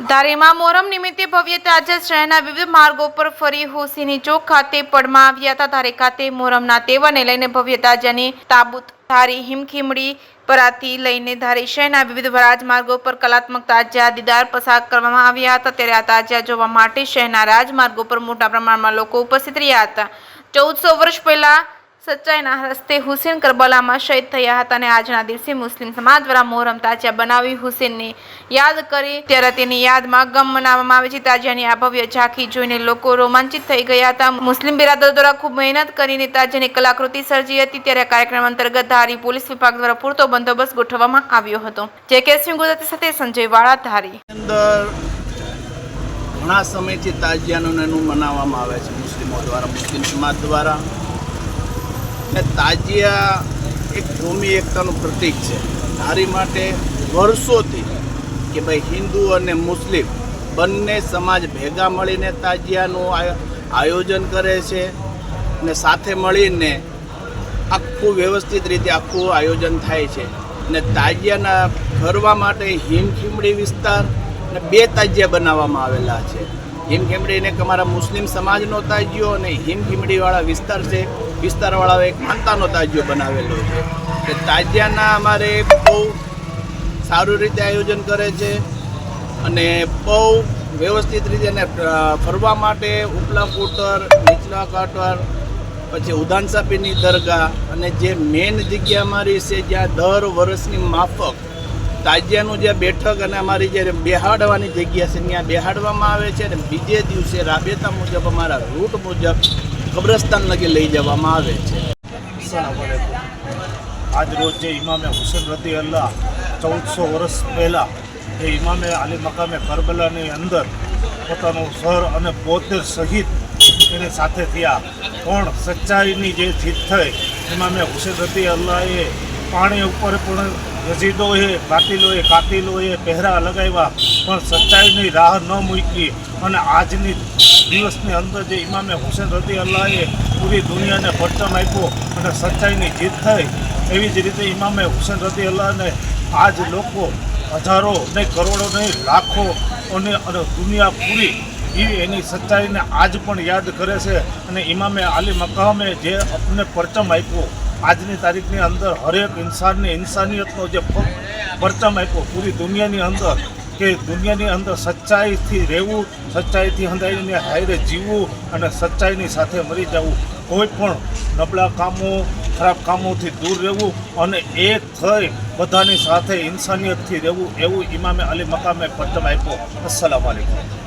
ધારીમાં મોહરમ નિમિત્તે ભવ્ય તાજા શહેરના વિવિધ માર્ગો પર ફરી હુસેની ચોક ખાતે પડમાં આવ્યા હતા। ધારી ખાતે મોહરમના તહેવારને લઈને ભવ્ય તાજાની તાબૂત ધારી હિમખીમડી પરાથી લઈને ધારી શહેરના વિવિધ રાજમાર્ગો પર કલાત્મક તાજા દીદાર પસાર કરવામાં આવ્યા હતા। ત્યારે આ તાજા જોવા માટે શહેરના રાજમાર્ગો પર મોટા પ્રમાણમાં લોકો ઉપસ્થિત રહ્યા હતા। 1400 વર્ષ પહેલા સચ્ચાઈના રસ્તે હુસેન કરબલામાં શહીદ થયા હતા અને આજના દિવસે મુસ્લિમ સમાજ દ્વારા મોહરમ તાજિયા બનાવી હુસેનને યાદ કરી ત્યારે તેની યાદમાં ગમ મનાવવામાં આવે છે। તાજિયાની આ ભવ્ય ઝાંખી જોઈને લોકો રોમાંચિત થઈ ગયા હતા। મુસ્લિમ બિરાદરો દ્વારા ખૂબ મહેનત કરીને તાજિયાની કલાકૃતિ સર્જી હતી। ત્યારે કાર્યક્રમ અંતર્ગત ધારી પોલીસ વિભાગ દ્વારા પૂરતો બંદોબસ્ત ગોઠવવામાં આવ્યો હતો। જેકેએસયુ ગુજરાતી સાથે સંજય વાળા, ધારી। ઘણા સમયથી તાજિયાનું મનાવવામાં આવે છે મુસ્લિમો દ્વારા, મુસ્લિમ સમાજ દ્વારા। તાજિયા એક કોમી એકતાનું પ્રતીક છે ધારી માટે વર્ષોથી કે ભાઈ હિન્દુ અને મુસ્લિમ બંને સમાજ ભેગા મળીને તાજિયાનું આયોજન કરે છે અને સાથે મળીને આખું વ્યવસ્થિત રીતે આખું આયોજન થાય છે। અને તાજિયાના ફરવા માટે હિમખીમડી વિસ્તાર અને 2 તાજિયા બનાવવામાં આવેલા છે। હિમખીમડીને અમારા મુસ્લિમ સમાજનો તાજિયો અને હિમખીમડીવાળા વિસ્તાર છે, વિસ્તારવાળાઓ એક માનતાનો તાજિયો બનાવેલો છે। કે તાજિયાના અમારે બહુ સારું રીતે આયોજન કરે છે અને બહુ વ્યવસ્થિત રીતે અને ફરવા માટે ઉપલા કોટર, નીચલા કોટર, પછી ઉદાનસાપીની દરગાહ અને જે મેઇન જગ્યા અમારી છે જ્યાં દર વર્ષની માફક તાજિયાનું જે બેઠક અને અમારી જે બેહાડવાની જગ્યા છે ત્યાં બેહાડવામાં આવે છે અને બીજે દિવસે રાબેતા મુજબ અમારા રૂટ મુજબ કબ્રસ્તાન લગી લઈ જવામાં આવે છે। આજ રોજ જે ઇમામે હુસેન રદી અલ્લાહ 1400 વર્ષ પહેલાં જે ઇમામે અલી મકામે કરબલાની અંદર પોતાનું સર અને પોતે શહીદ એની સાથે થયા, પણ સચ્ચાઈની જે જીત થઈ ઇમામે હુસેન રદી અલ્લાહે પાણી ઉપર પણ યઝીદોએ કાતિલોએ પહેરા લગાવ્યા પણ સચ્ચાઈની રાહ ન મૂકી અને આજની દિવસની અંદર જે ઇમામે હુસેન રદી અલ્લાહે પૂરી દુનિયાને પરચમ આપ્યો અને સચ્ચાઈની જીત થઈ, એવી જ રીતે ઇમામે હુસેન રદી અલ્લાહને આજ લોકો હજારો નહીં, કરોડો નહીં, લાખો અને દુનિયા પૂરી એની સચ્ચાઈને આજ પણ યાદ કરે છે। અને ઇમામે અલી મકામે જે આપણને પરચમ આપ્યો આજની તારીખની અંદર હરેક ઇન્સાનને ઇન્સાનિયતનો જે પરચમ આપ્યો પૂરી દુનિયાની અંદર કે દુનિયાની અંદર સચ્ચાઈથી રહેવું, સચ્ચાઈથી હંધાઈને હાયરે જીવવું અને સચ્ચાઈની સાથે મરી જવું, કોઈ પણ નબળા કામો, ખરાબ કામોથી દૂર રહેવું અને એક થઈ બધાની સાથે ઇન્સાનિયતથી રહેવું, એવું ઇમામે અલી મકામે પરચમ આપ્યો। અસ્સલામુ અલૈકુમ।